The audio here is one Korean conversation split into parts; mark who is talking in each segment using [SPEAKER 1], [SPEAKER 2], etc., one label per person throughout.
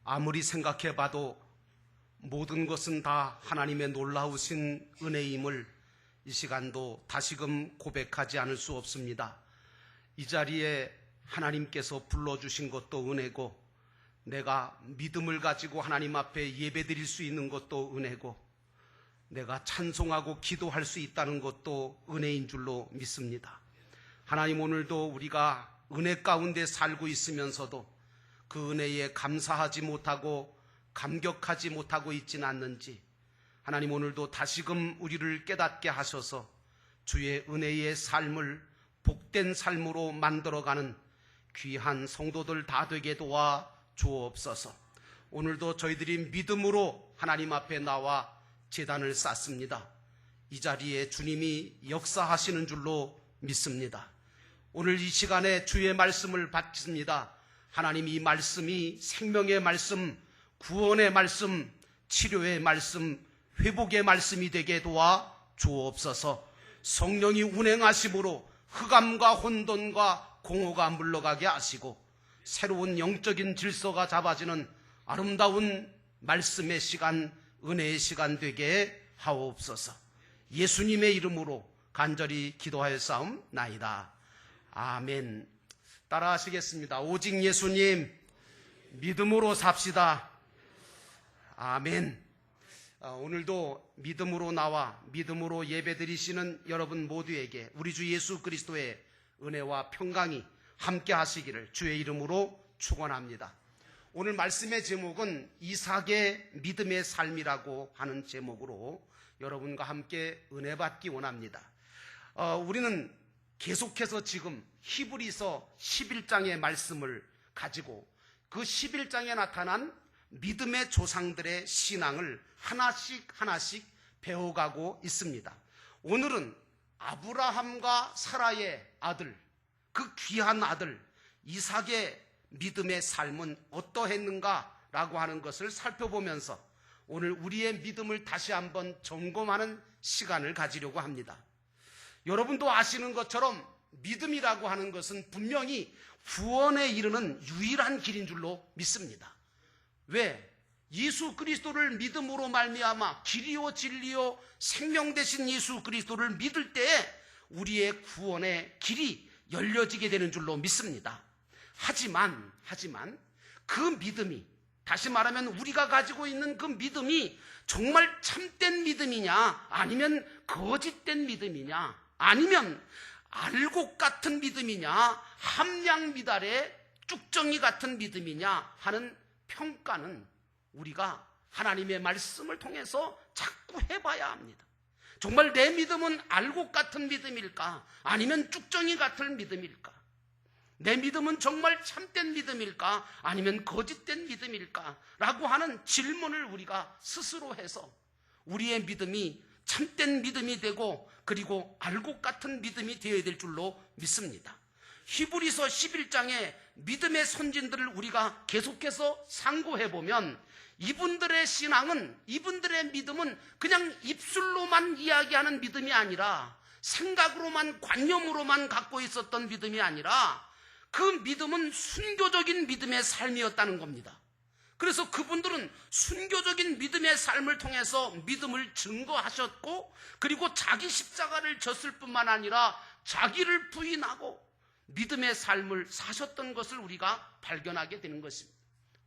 [SPEAKER 1] 아무리 생각해봐도 모든 것은 다 하나님의 놀라우신 은혜임을 이 시간도 다시금 고백하지 않을 수 없습니다. 이 자리에 하나님께서 불러주신 것도 은혜고, 내가 믿음을 가지고 하나님 앞에 예배드릴 수 있는 것도 은혜고, 내가 찬송하고 기도할 수 있다는 것도 은혜인 줄로 믿습니다. 하나님, 오늘도 우리가 은혜 가운데 살고 있으면서도 그 은혜에 감사하지 못하고 감격하지 못하고 있지는 않는지, 하나님 오늘도 다시금 우리를 깨닫게 하셔서 주의 은혜의 삶을 복된 삶으로 만들어가는 귀한 성도들 다 되게 도와 주옵소서. 오늘도 저희들이 믿음으로 하나님 앞에 나와 제단을 쌓습니다. 이 자리에 주님이 역사하시는 줄로 믿습니다. 오늘 이 시간에 주의 말씀을 받습니다. 하나님, 이 말씀이 생명의 말씀, 구원의 말씀, 치료의 말씀, 회복의 말씀이 되게 도와 주옵소서. 성령이 운행하심으로 흑암과 혼돈과 공허가 물러가게 하시고 새로운 영적인 질서가 잡아지는 아름다운 말씀의 시간, 은혜의 시간 되게 하옵소서. 예수님의 이름으로 간절히 기도하였사옵나이다. 아멘. 따라 하시겠습니다. 오직 예수님, 믿음으로 삽시다. 아멘. 오늘도 믿음으로 나와 믿음으로 예배드리시는 여러분 모두에게 우리 주 예수 그리스도의 은혜와 평강이 함께 하시기를 주의 이름으로 축원합니다. 오늘 말씀의 제목은 이삭의 믿음의 삶이라고 하는 제목으로 여러분과 함께 은혜 받기 원합니다. 우리는 계속해서 지금 히브리서 11장의 말씀을 가지고 그 11장에 나타난 믿음의 조상들의 신앙을 하나씩 배워가고 있습니다. 오늘은 아브라함과 사라의 아들, 그 귀한 아들 이삭의 믿음의 삶은 어떠했는가라고 하는 것을 살펴보면서 오늘 우리의 믿음을 다시 한번 점검하는 시간을 가지려고 합니다. 여러분도 아시는 것처럼 믿음이라고 하는 것은 분명히 구원에 이르는 유일한 길인 줄로 믿습니다. 왜? 예수 그리스도를 믿음으로 말미암아 길이요 진리요 생명 되신 예수 그리스도를 믿을 때에 우리의 구원의 길이 열려지게 되는 줄로 믿습니다. 하지만 그 믿음이, 다시 말하면 우리가 가지고 있는 그 믿음이 정말 참된 믿음이냐, 아니면 거짓된 믿음이냐, 아니면 알곡 같은 믿음이냐, 함량 미달의 쭉정이 같은 믿음이냐 하는 평가는 우리가 하나님의 말씀을 통해서 자꾸 해봐야 합니다. 정말 내 믿음은 알곡 같은 믿음일까, 아니면 쭉정이 같은 믿음일까? 내 믿음은 정말 참된 믿음일까, 아니면 거짓된 믿음일까? 라고 하는 질문을 우리가 스스로 해서 우리의 믿음이 참된 믿음이 되고, 그리고 알곡 같은 믿음이 되어야 될 줄로 믿습니다. 히브리서 11장의 믿음의 선진들을 우리가 계속해서 상고해보면 이분들의 신앙은, 이분들의 믿음은 그냥 입술로만 이야기하는 믿음이 아니라, 생각으로만, 관념으로만 갖고 있었던 믿음이 아니라 그 믿음은 순교적인 믿음의 삶이었다는 겁니다. 그래서 그분들은 순교적인 믿음의 삶을 통해서 믿음을 증거하셨고, 그리고 자기 십자가를 졌을 뿐만 아니라 자기를 부인하고 믿음의 삶을 사셨던 것을 우리가 발견하게 되는 것입니다.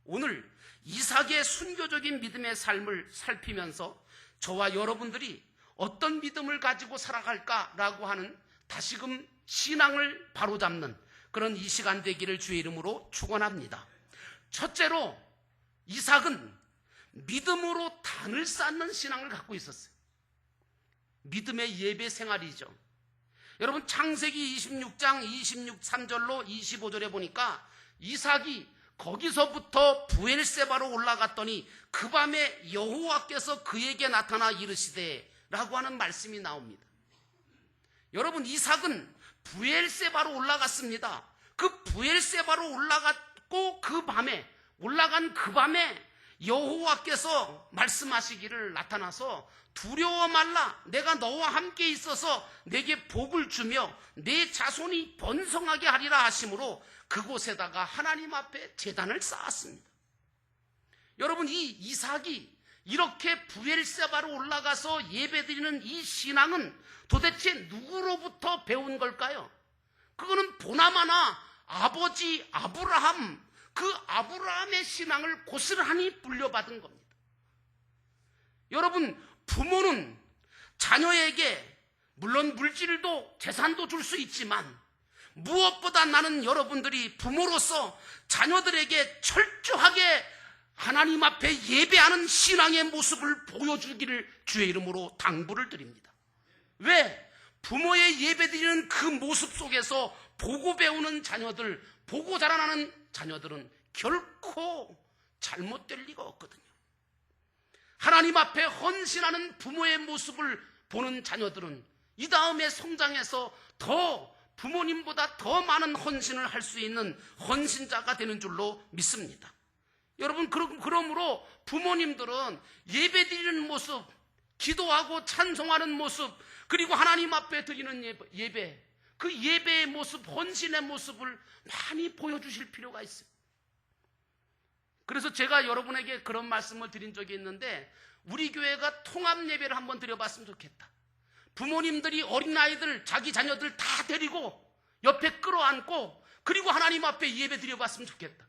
[SPEAKER 1] 오늘 이삭의 순교적인 믿음의 삶을 살피면서 저와 여러분들이 어떤 믿음을 가지고 살아갈까라고 하는 다시금 신앙을 바로잡는 그런 이 시간 되기를 주의 이름으로 축원합니다. 첫째로 이삭은 믿음으로 단을 쌓는 신앙을 갖고 있었어요. 믿음의 예배 생활이죠. 여러분, 창세기 26장 23절로 25절에 보니까 이삭이 거기서부터 부엘세바로 올라갔더니 그 밤에 여호와께서 그에게 나타나 이르시되 라고 하는 말씀이 나옵니다. 여러분, 이삭은 부엘세바로 올라갔습니다. 그 부엘세바로 올라갔고 올라간 그 밤에 여호와께서 말씀하시기를 나타나서 두려워 말라, 내가 너와 함께 있어서 내게 복을 주며 내 자손이 번성하게 하리라 하심으로 그곳에다가 하나님 앞에 제단을 쌓았습니다. 여러분, 이 이삭이 이렇게 브엘세바로 올라가서 예배드리는 이 신앙은 도대체 누구로부터 배운 걸까요? 그거는 보나마나 아버지 아브라함, 그 아브라함의 신앙을 고스란히 물려받은 겁니다. 여러분, 부모는 자녀에게 물론 물질도 재산도 줄 수 있지만 무엇보다 나는 여러분들이 부모로서 자녀들에게 철저하게 하나님 앞에 예배하는 신앙의 모습을 보여주기를 주의 이름으로 당부를 드립니다. 왜? 부모의 예배드리는 그 모습 속에서 보고 배우는 자녀들, 보고 자라나는 자녀들은 결코 잘못될 리가 없거든요. 하나님 앞에 헌신하는 부모의 모습을 보는 자녀들은 이 다음에 성장해서 더 부모님보다 더 많은 헌신을 할 수 있는 헌신자가 되는 줄로 믿습니다. 여러분, 그러므로 부모님들은 예배드리는 모습, 기도하고 찬송하는 모습, 그리고 하나님 앞에 드리는 예배, 그 예배의 모습, 헌신의 모습을 많이 보여주실 필요가 있어요. 그래서 제가 여러분에게 그런 말씀을 드린 적이 있는데, 우리 교회가 통합 예배를 한번 드려봤으면 좋겠다. 부모님들이 어린아이들, 자기 자녀들 다 데리고 옆에 끌어안고 그리고 하나님 앞에 예배 드려봤으면 좋겠다.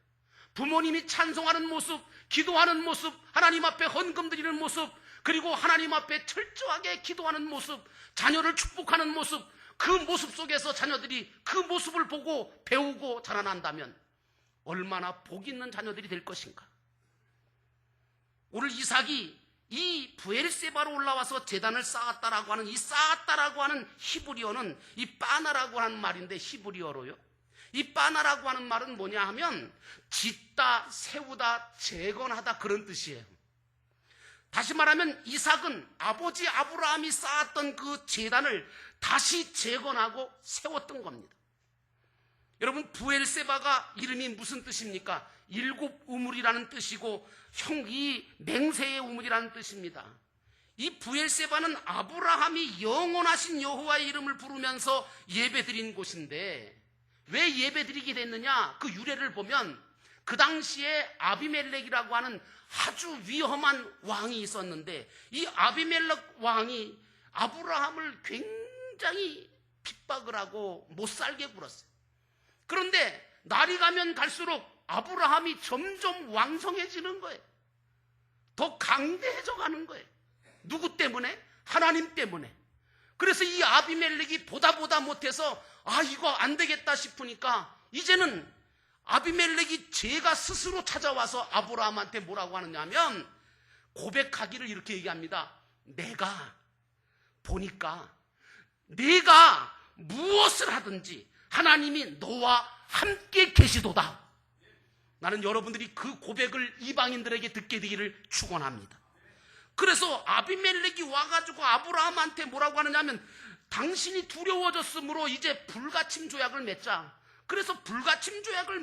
[SPEAKER 1] 부모님이 찬송하는 모습, 기도하는 모습, 하나님 앞에 헌금 드리는 모습, 그리고 하나님 앞에 철저하게 기도하는 모습, 자녀를 축복하는 모습, 그 모습 속에서 자녀들이 그 모습을 보고 배우고 자라난다면 얼마나 복 있는 자녀들이 될 것인가. 오늘 이삭이 이 브엘세바로 올라와서 제단을 쌓았다라고 하는 이 쌓았다라고 하는 히브리어는 이 빠나라고 하는 말인데, 히브리어로요. 이 빠나라고 하는 말은 뭐냐 하면 짓다, 세우다, 재건하다, 그런 뜻이에요. 다시 말하면 이삭은 아버지 아브라함이 쌓았던 그 제단을 다시 재건하고 세웠던 겁니다. 여러분, 브엘세바가 이름이 무슨 뜻입니까? 일곱 우물이라는 뜻이고 이 맹세의 우물이라는 뜻입니다. 이 브엘세바는 아브라함이 영원하신 여호와의 이름을 부르면서 예배드린 곳인데, 왜 예배드리게 됐느냐? 그 유래를 보면 그 당시에 아비멜렉이라고 하는 아주 위험한 왕이 있었는데, 이 아비멜렉 왕이 아브라함을 굉장히 핍박을 하고 못 살게 굴었어요. 그런데 날이 가면 갈수록 아브라함이 점점 왕성해지는 거예요. 더 강대해져 가는 거예요. 누구 때문에? 하나님 때문에. 그래서 이 아비멜렉이 보다 못해서 이거 안 되겠다 싶으니까 이제는 아비멜렉이 제가 스스로 찾아와서 아브라함한테 뭐라고 하느냐면 고백하기를 이렇게 얘기합니다. 내가 보니까 네가 무엇을 하든지 하나님이 너와 함께 계시도다. 나는 여러분들이 그 고백을 이방인들에게 듣게 되기를 축원합니다. 그래서 아비멜렉이 와가지고 아브라함한테 뭐라고 하느냐면 당신이 두려워졌으므로 이제 불가침 조약을 맺자. 그래서 불가침 조약을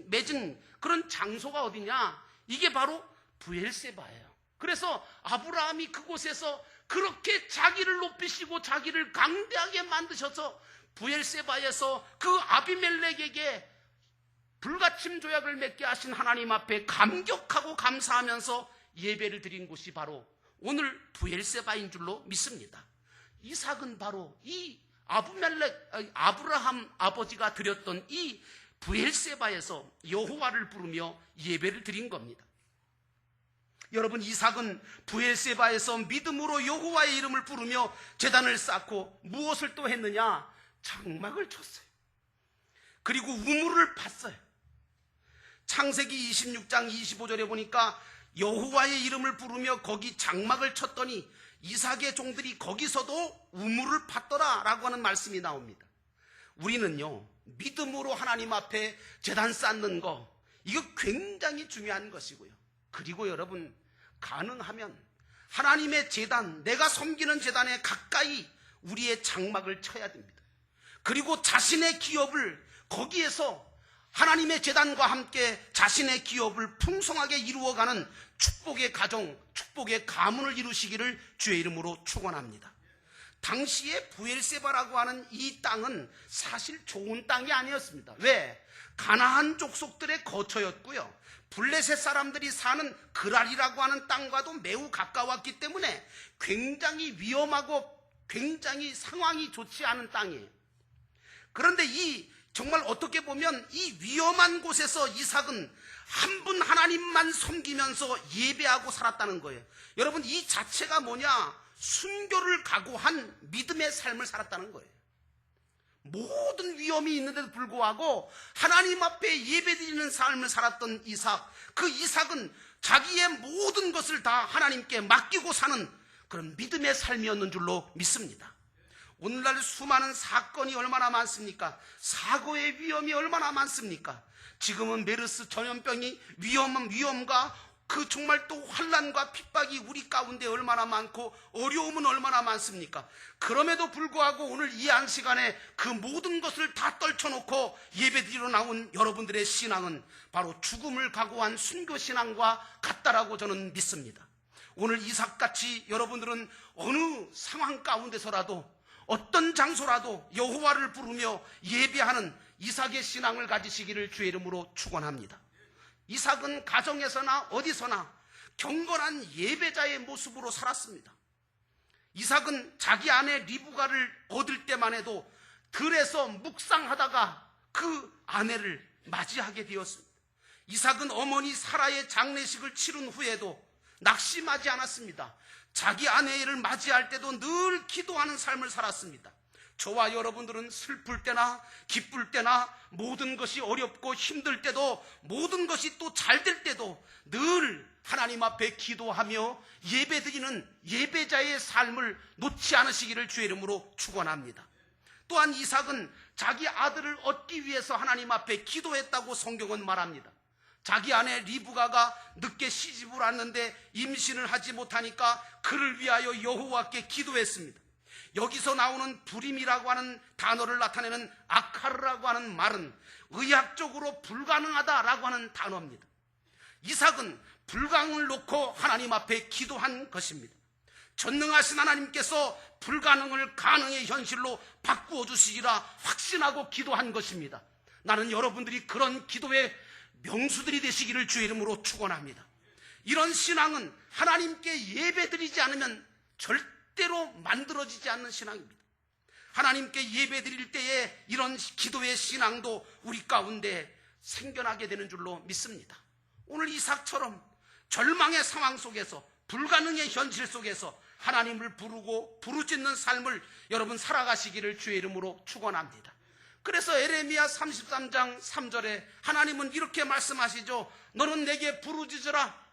[SPEAKER 1] 맺은 그런 장소가 어디냐? 이게 바로 브엘세바예요. 그래서 아브라함이 그곳에서 그렇게 자기를 높이시고 자기를 강대하게 만드셔서 브엘세바에서 그 아비멜렉에게 불가침 조약을 맺게 하신 하나님 앞에 감격하고 감사하면서 예배를 드린 곳이 바로 오늘 브엘세바인 줄로 믿습니다. 이삭은 바로 이 아브라함 아버지가 드렸던 이 브엘세바에서 여호와를 부르며 예배를 드린 겁니다. 여러분, 이삭은 브엘세바에서 믿음으로 여호와의 이름을 부르며 제단을 쌓고 무엇을 또 했느냐? 장막을 쳤어요. 그리고 우물을 팠어요. 창세기 26장 25절에 보니까 여호와의 이름을 부르며 거기 장막을 쳤더니 이삭의 종들이 거기서도 우물을 팠더라 라고 하는 말씀이 나옵니다. 우리는요, 믿음으로 하나님 앞에 제단 쌓는 거, 이거 굉장히 중요한 것이고요. 그리고 여러분, 가능하면 하나님의 제단, 내가 섬기는 제단에 가까이 우리의 장막을 쳐야 됩니다. 그리고 자신의 기업을 거기에서 하나님의 제단과 함께 자신의 기업을 풍성하게 이루어가는 축복의 가정, 축복의 가문을 이루시기를 주의 이름으로 축원합니다. 당시에 브엘세바라고 하는 이 땅은 사실 좋은 땅이 아니었습니다. 왜? 가나안 족속들의 거처였고요. 블레셋 사람들이 사는 그랄이라고 하는 땅과도 매우 가까웠기 때문에 굉장히 위험하고 굉장히 상황이 좋지 않은 땅이에요. 그런데 정말 어떻게 보면 이 위험한 곳에서 이삭은 한 분 하나님만 섬기면서 예배하고 살았다는 거예요. 여러분, 이 자체가 뭐냐? 순교를 각오한 믿음의 삶을 살았다는 거예요. 모든 위험이 있는데도 불구하고 하나님 앞에 예배드리는 삶을 살았던 이삭, 그 이삭은 자기의 모든 것을 다 하나님께 맡기고 사는 그런 믿음의 삶이었는 줄로 믿습니다. 오늘날 수많은 사건이 얼마나 많습니까? 사고의 위험이 얼마나 많습니까? 지금은 메르스 전염병이 위험과 그 정말 또 환난과 핍박이 우리 가운데 얼마나 많고 어려움은 얼마나 많습니까? 그럼에도 불구하고 오늘 이 안시간에 그 모든 것을 다 떨쳐놓고 예배드리러 나온 여러분들의 신앙은 바로 죽음을 각오한 순교신앙과 같다라고 저는 믿습니다. 오늘 이삭같이 여러분들은 어느 상황 가운데서라도 어떤 장소라도 여호와를 부르며 예배하는 이삭의 신앙을 가지시기를 주의 이름으로 축원합니다. 이삭은 가정에서나 어디서나 경건한 예배자의 모습으로 살았습니다. 이삭은 자기 아내 리브가를 얻을 때만 해도 들에서 묵상하다가 그 아내를 맞이하게 되었습니다. 이삭은 어머니 사라의 장례식을 치른 후에도 낙심하지 않았습니다. 자기 아내를 맞이할 때도 늘 기도하는 삶을 살았습니다. 저와 여러분들은 슬플 때나 기쁠 때나 모든 것이 어렵고 힘들 때도 모든 것이 또 잘 될 때도 늘 하나님 앞에 기도하며 예배드리는 예배자의 삶을 놓지 않으시기를 주의 이름으로 축원합니다. 또한 이삭은 자기 아들을 얻기 위해서 하나님 앞에 기도했다고 성경은 말합니다. 자기 아내 리브가가 늦게 시집을 왔는데 임신을 하지 못하니까 그를 위하여 여호와께 기도했습니다. 여기서 나오는 불임이라고 하는 단어를 나타내는 아카르라고 하는 말은 의학적으로 불가능하다라고 하는 단어입니다. 이삭은 불가능을 놓고 하나님 앞에 기도한 것입니다. 전능하신 하나님께서 불가능을 가능의 현실로 바꾸어 주시리라 확신하고 기도한 것입니다. 나는 여러분들이 그런 기도의 명수들이 되시기를 주의 이름으로 축원합니다. 이런 신앙은 하나님께 예배드리지 않으면 절대로 만들어지지 않는 신앙입니다. 하나님께 예배드릴 때에 이런 기도의 신앙도 우리 가운데 생겨나게 되는 줄로 믿습니다. 오늘 이삭처럼 절망의 상황 속에서 불가능의 현실 속에서 하나님을 부르고 부르짖는 삶을 여러분 살아가시기를 주의 이름으로 축원합니다. 그래서 에레미야 33장 3절에 하나님은 이렇게 말씀하시죠. 너는 내게 부르짖으라.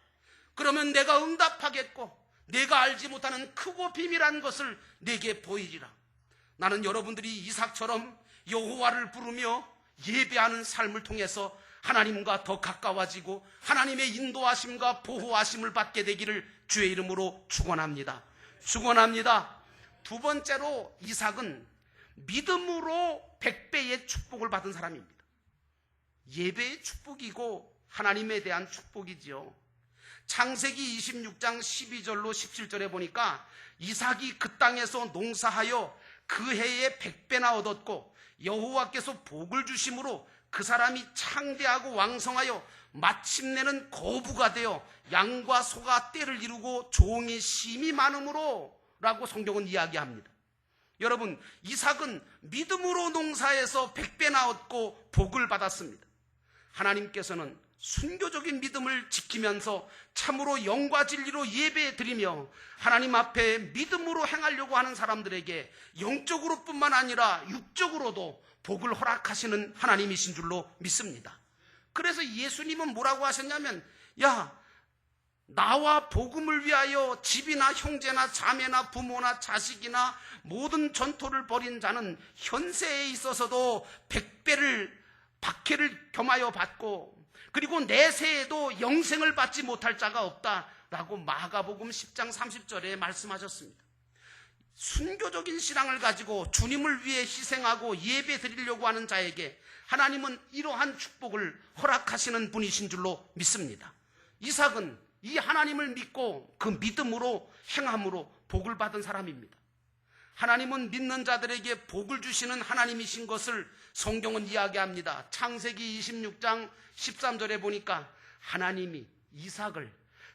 [SPEAKER 1] 그러면 내가 응답하겠고 내가 알지 못하는 크고 비밀한 것을 내게 보이리라. 나는 여러분들이 이삭처럼 여호와를 부르며 예배하는 삶을 통해서 하나님과 더 가까워지고 하나님의 인도하심과 보호하심을 받게 되기를 주의 이름으로 축원합니다. 축원합니다. 두 번째로 이삭은 믿음으로 100배의 축복을 받은 사람입니다. 예배의 축복이고 하나님에 대한 축복이지요. 창세기 26장 12절로 17절에 보니까 이삭이 그 땅에서 농사하여 그 해에 100배나 얻었고 여호와께서 복을 주심으로 그 사람이 창대하고 왕성하여 마침내는 거부가 되어 양과 소가 떼를 이루고 종이 심이 많으므로 라고 성경은 이야기합니다. 여러분, 이삭은 믿음으로 농사해서 100배나 얻고 복을 받았습니다. 하나님께서는 순교적인 믿음을 지키면서 참으로 영과 진리로 예배드리며 하나님 앞에 믿음으로 행하려고 하는 사람들에게 영적으로 뿐만 아니라 육적으로도 복을 허락하시는 하나님이신 줄로 믿습니다. 그래서 예수님은 뭐라고 하셨냐면, 야, 나와 복음을 위하여 집이나 형제나 자매나 부모나 자식이나 모든 전토를 벌인 자는 현세에 있어서도 100배를 박해를 겸하여 받고 그리고 내세에도 영생을 받지 못할 자가 없다라고 마가복음 10장 30절에 말씀하셨습니다. 순교적인 신앙을 가지고 주님을 위해 희생하고 예배 드리려고 하는 자에게 하나님은 이러한 축복을 허락하시는 분이신 줄로 믿습니다. 이삭은 이 하나님을 믿고 그 믿음으로 행함으로 복을 받은 사람입니다. 하나님은 믿는 자들에게 복을 주시는 하나님이신 것을 성경은 이야기합니다. 창세기 26장 13절에 보니까 하나님이 이삭을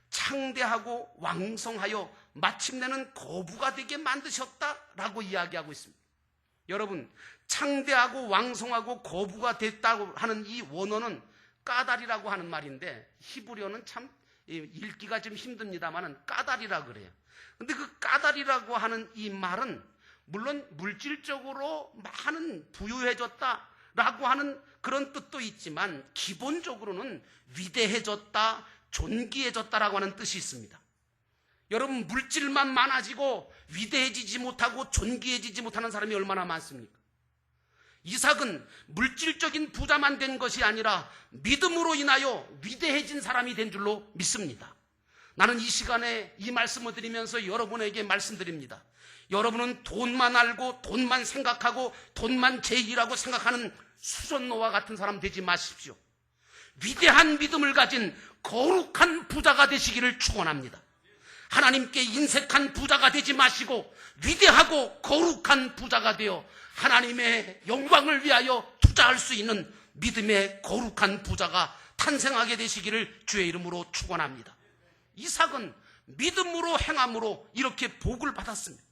[SPEAKER 1] 창대하고 왕성하여 마침내는 거부가 되게 만드셨다라고 이야기하고 있습니다. 여러분, 창대하고 왕성하고 거부가 됐다고 하는 이 원어는 까달이라고 하는 말인데, 히브리어는 참 읽기가 좀 힘듭니다만은 까달이라 그래요. 근데 그 까달이라고 하는 이 말은 물론 물질적으로 많은 부유해졌다라고 하는 그런 뜻도 있지만, 기본적으로는 위대해졌다, 존귀해졌다라고 하는 뜻이 있습니다. 여러분, 물질만 많아지고 위대해지지 못하고 존귀해지지 못하는 사람이 얼마나 많습니까? 이삭은 물질적인 부자만 된 것이 아니라 믿음으로 인하여 위대해진 사람이 된 줄로 믿습니다. 나는 이 시간에 이 말씀을 드리면서 여러분에게 말씀드립니다. 여러분은 돈만 알고 돈만 생각하고 돈만 제일이라고 생각하는 수전노와 같은 사람 되지 마십시오. 위대한 믿음을 가진 거룩한 부자가 되시기를 축원합니다. 하나님께 인색한 부자가 되지 마시고 위대하고 거룩한 부자가 되어 하나님의 영광을 위하여 투자할 수 있는 믿음의 거룩한 부자가 탄생하게 되시기를 주의 이름으로 축원합니다. 이삭은 믿음으로 행함으로 이렇게 복을 받았습니다.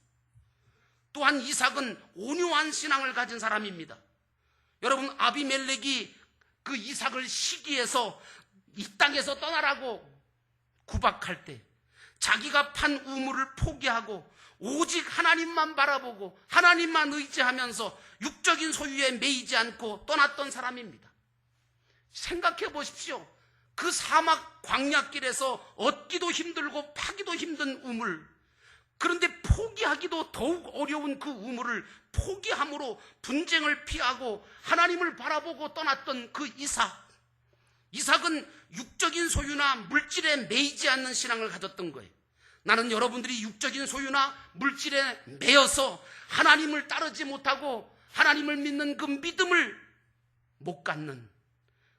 [SPEAKER 1] 또한 이삭은 온유한 신앙을 가진 사람입니다. 여러분, 아비멜렉이 그 이삭을 시기해서 이 땅에서 떠나라고 구박할 때 자기가 판 우물을 포기하고 오직 하나님만 바라보고 하나님만 의지하면서 육적인 소유에 매이지 않고 떠났던 사람입니다. 생각해 보십시오. 그 사막 광야길에서 얻기도 힘들고 파기도 힘든 우물, 그런데 포기하기도 더욱 어려운 그 우물을 포기함으로 분쟁을 피하고 하나님을 바라보고 떠났던 그 이삭은 육적인 소유나 물질에 매이지 않는 신앙을 가졌던 거예요. 나는 여러분들이 육적인 소유나 물질에 매여서 하나님을 따르지 못하고 하나님을 믿는 그 믿음을 못 갖는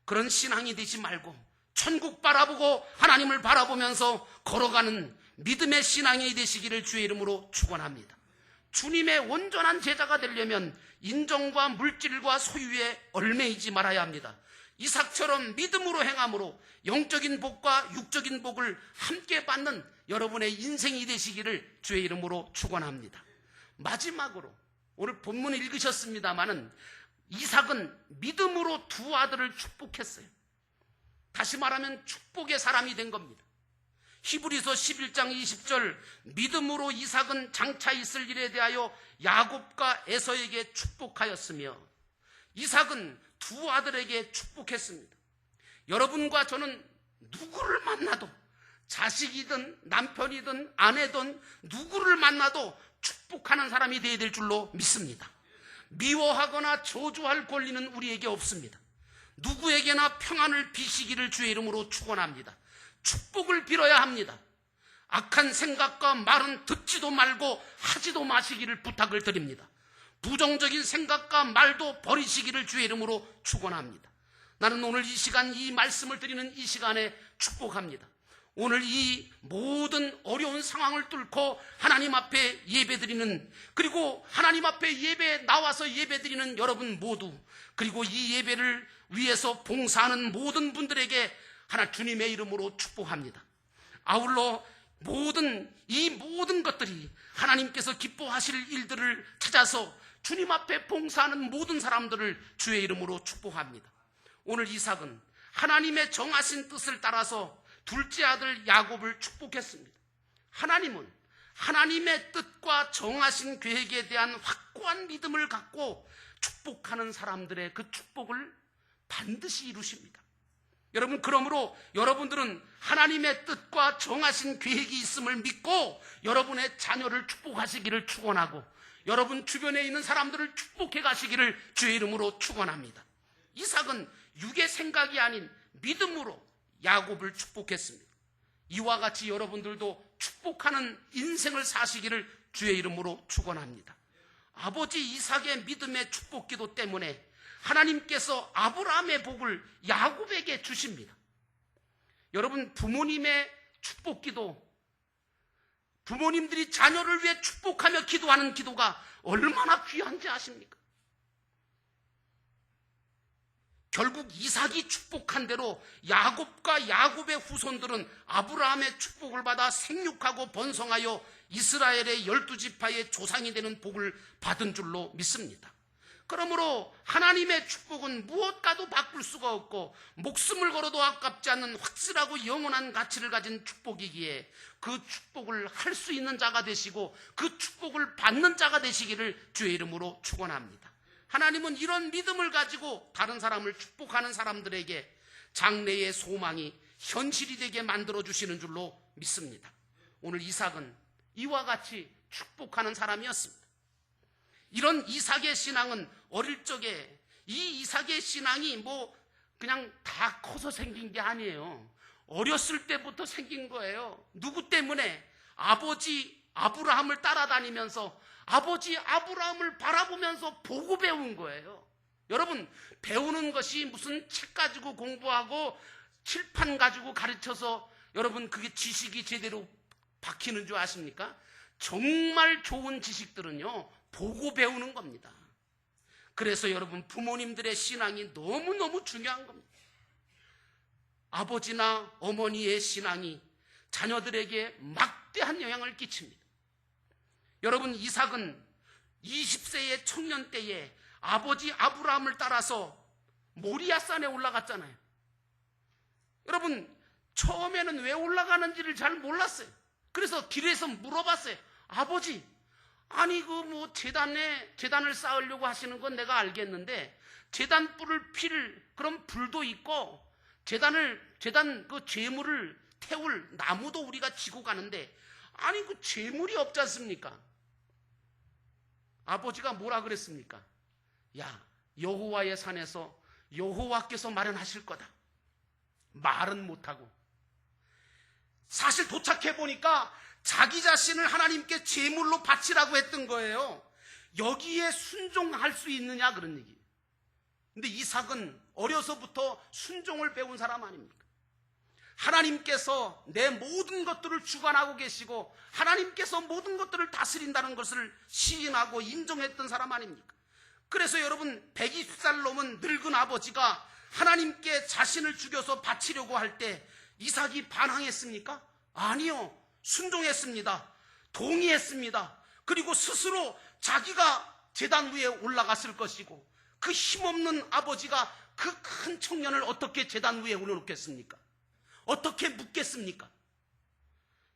[SPEAKER 1] 그런 신앙이 되지 말고 천국 바라보고 하나님을 바라보면서 걸어가는 믿음의 신앙이 되시기를 주의 이름으로 축원합니다. 주님의 온전한 제자가 되려면 인정과 물질과 소유에 얽매이지 말아야 합니다. 이삭처럼 믿음으로 행함으로 영적인 복과 육적인 복을 함께 받는 여러분의 인생이 되시기를 주의 이름으로 축원합니다. 마지막으로 오늘 본문 읽으셨습니다마는 이삭은 믿음으로 두 아들을 축복했어요. 다시 말하면 축복의 사람이 된 겁니다. 히브리서 11장 20절, 믿음으로 이삭은 장차 있을 일에 대하여 야곱과 에서에게 축복하였으며, 이삭은 두 아들에게 축복했습니다. 여러분과 저는 누구를 만나도, 자식이든 남편이든 아내든 누구를 만나도 축복하는 사람이 되어야 될 줄로 믿습니다. 미워하거나 저주할 권리는 우리에게 없습니다. 누구에게나 평안을 비시기를 주의 이름으로 축원합니다. 축복을 빌어야 합니다. 악한 생각과 말은 듣지도 말고 하지도 마시기를 부탁을 드립니다. 부정적인 생각과 말도 버리시기를 주의 이름으로 축원합니다. 나는 오늘 이 시간, 이 말씀을 드리는 이 시간에 축복합니다. 오늘 이 모든 어려운 상황을 뚫고 하나님 앞에 예배드리는, 그리고 하나님 앞에 예배에 나와서 예배드리는 여러분 모두, 그리고 이 예배를 위해서 봉사하는 모든 분들에게 하나 주님의 이름으로 축복합니다. 아울러 이 모든 것들이 하나님께서 기뻐하실 일들을 찾아서 주님 앞에 봉사하는 모든 사람들을 주의 이름으로 축복합니다. 오늘 이삭은 하나님의 정하신 뜻을 따라서 둘째 아들 야곱을 축복했습니다. 하나님은 하나님의 뜻과 정하신 계획에 대한 확고한 믿음을 갖고 축복하는 사람들의 그 축복을 반드시 이루십니다. 여러분, 그러므로 여러분들은 하나님의 뜻과 정하신 계획이 있음을 믿고 여러분의 자녀를 축복하시기를 축원하고 여러분 주변에 있는 사람들을 축복해 가시기를 주의 이름으로 축원합니다. 이삭은 육의 생각이 아닌 믿음으로 야곱을 축복했습니다. 이와 같이 여러분들도 축복하는 인생을 사시기를 주의 이름으로 축원합니다. 아버지 이삭의 믿음의 축복기도 때문에 하나님께서 아브라함의 복을 야곱에게 주십니다. 여러분, 부모님의 축복기도, 부모님들이 자녀를 위해 축복하며 기도하는 기도가 얼마나 귀한지 아십니까? 결국 이삭이 축복한 대로 야곱과 야곱의 후손들은 아브라함의 축복을 받아 생육하고 번성하여 이스라엘의 12지파의 조상이 되는 복을 받은 줄로 믿습니다. 그러므로 하나님의 축복은 무엇과도 바꿀 수가 없고 목숨을 걸어도 아깝지 않는 확실하고 영원한 가치를 가진 축복이기에 그 축복을 할 수 있는 자가 되시고 그 축복을 받는 자가 되시기를 주의 이름으로 축원합니다. 하나님은 이런 믿음을 가지고 다른 사람을 축복하는 사람들에게 장래의 소망이 현실이 되게 만들어주시는 줄로 믿습니다. 오늘 이삭은 이와 같이 축복하는 사람이었습니다. 이런 이삭의 신앙은 어릴 적에 이 이삭의 신앙이 그냥 다 커서 생긴 게 아니에요. 어렸을 때부터 생긴 거예요. 누구 때문에? 아버지 아브라함을 따라다니면서 아버지 아브라함을 바라보면서 보고 배운 거예요. 여러분, 배우는 것이 무슨 책 가지고 공부하고 칠판 가지고 가르쳐서 여러분 그게 지식이 제대로 박히는 줄 아십니까? 정말 좋은 지식들은요, 보고 배우는 겁니다. 그래서 여러분, 부모님들의 신앙이 너무너무 중요한 겁니다. 아버지나 어머니의 신앙이 자녀들에게 막대한 영향을 끼칩니다. 여러분, 이삭은 20세의 청년 때에 아버지 아브라함을 따라서 모리아산에 올라갔잖아요. 여러분, 처음에는 왜 올라가는지를 잘 몰랐어요. 그래서 길에서 물어봤어요. 아버지, 아니 제단을 쌓으려고 하시는 건 내가 알겠는데 제단 뿔을 필 그런 불도 있고 제단 그 재물을 태울 나무도 우리가 지고 가는데 아니 그 재물이 없지 않습니까? 아버지가 뭐라 그랬습니까? 야, 여호와의 산에서 여호와께서 마련하실 거다. 말은 못하고 사실 도착해 보니까 자기 자신을 하나님께 제물로 바치라고 했던 거예요. 여기에 순종할 수 있느냐 그런 얘기. 근데 이삭은 어려서부터 순종을 배운 사람 아닙니까? 하나님께서 내 모든 것들을 주관하고 계시고 하나님께서 모든 것들을 다스린다는 것을 시인하고 인정했던 사람 아닙니까? 그래서 여러분, 120살 넘은 늙은 아버지가 하나님께 자신을 죽여서 바치려고 할 때 이삭이 반항했습니까? 아니요. 순종했습니다. 동의했습니다. 그리고 스스로 자기가 제단 위에 올라갔을 것이고 그 힘없는 아버지가 그 큰 청년을 어떻게 제단 위에 올려놓겠습니까? 어떻게 묻겠습니까?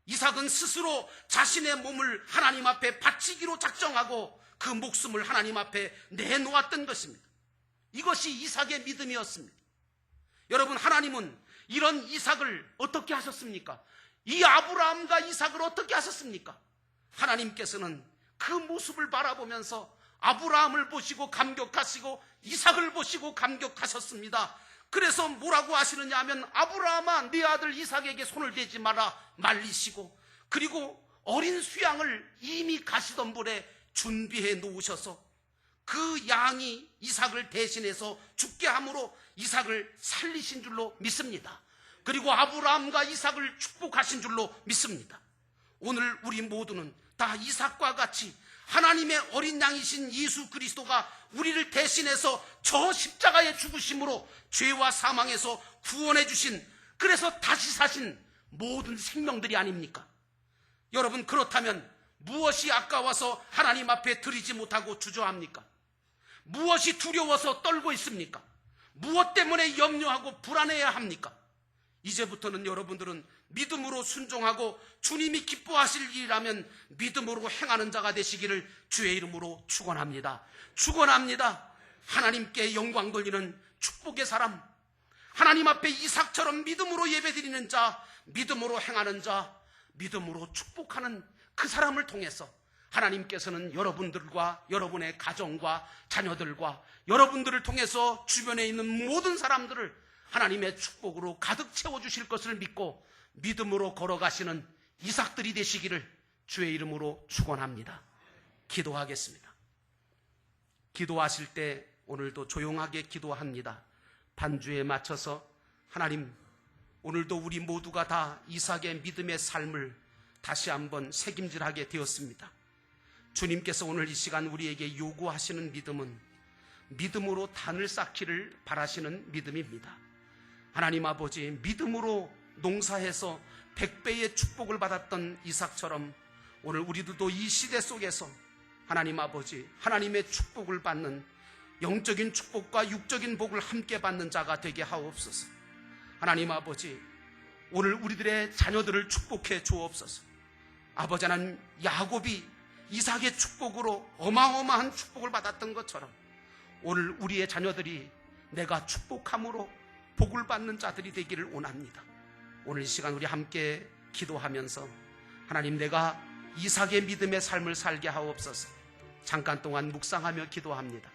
[SPEAKER 1] 이삭은 스스로 자신의 몸을 하나님 앞에 바치기로 작정하고 그 목숨을 하나님 앞에 내놓았던 것입니다. 이것이 이삭의 믿음이었습니다. 여러분, 하나님은 이런 이삭을 어떻게 하셨습니까? 이 아브라함과 이삭을 어떻게 하셨습니까? 하나님께서는 그 모습을 바라보면서 아브라함을 보시고 감격하시고 이삭을 보시고 감격하셨습니다. 그래서 뭐라고 하시느냐 하면 아브라함아, 네 아들 이삭에게 손을 대지 마라 말리시고, 그리고 어린 수양을 이미 가시던 불에 준비해 놓으셔서 그 양이 이삭을 대신해서 죽게 함으로 이삭을 살리신 줄로 믿습니다. 그리고 아브라함과 이삭을 축복하신 줄로 믿습니다. 오늘 우리 모두는 다 이삭과 같이 하나님의 어린 양이신 예수 그리스도가 우리를 대신해서 저 십자가의 죽으심으로 죄와 사망에서 구원해 주신, 그래서 다시 사신 모든 생명들이 아닙니까? 여러분, 그렇다면 무엇이 아까워서 하나님 앞에 드리지 못하고 주저합니까? 무엇이 두려워서 떨고 있습니까? 무엇 때문에 염려하고 불안해야 합니까? 이제부터는 여러분들은 믿음으로 순종하고 주님이 기뻐하실 일이라면 믿음으로 행하는 자가 되시기를 주의 이름으로 축원합니다. 축원합니다. 하나님께 영광 돌리는 축복의 사람, 하나님 앞에 이삭처럼 믿음으로 예배드리는 자, 믿음으로 행하는 자, 믿음으로 축복하는 그 사람을 통해서 하나님께서는 여러분들과 여러분의 가정과 자녀들과 여러분들을 통해서 주변에 있는 모든 사람들을 하나님의 축복으로 가득 채워주실 것을 믿고 믿음으로 걸어가시는 이삭들이 되시기를 주의 이름으로 축원합니다. 기도하겠습니다. 기도하실 때 오늘도 조용하게 기도합니다. 반주에 맞춰서 하나님, 오늘도 우리 모두가 다 이삭의 믿음의 삶을 다시 한번 새김질하게 되었습니다. 주님께서 오늘 이 시간 우리에게 요구하시는 믿음은 믿음으로 단을 쌓기를 바라시는 믿음입니다. 하나님 아버지, 믿음으로 농사해서 100배의 축복을 받았던 이삭처럼 오늘 우리들도 이 시대 속에서 하나님 아버지, 하나님의 축복을 받는, 영적인 축복과 육적인 복을 함께 받는 자가 되게 하옵소서. 하나님 아버지, 오늘 우리들의 자녀들을 축복해 주옵소서. 아버지 하나님, 야곱이 이삭의 축복으로 어마어마한 축복을 받았던 것처럼 오늘 우리의 자녀들이 내가 축복함으로 복을 받는 자들이 되기를 원합니다. 오늘 이 시간 우리 함께 기도하면서 하나님, 내가 이삭의 믿음의 삶을 살게 하옵소서. 잠깐 동안 묵상하며 기도합니다.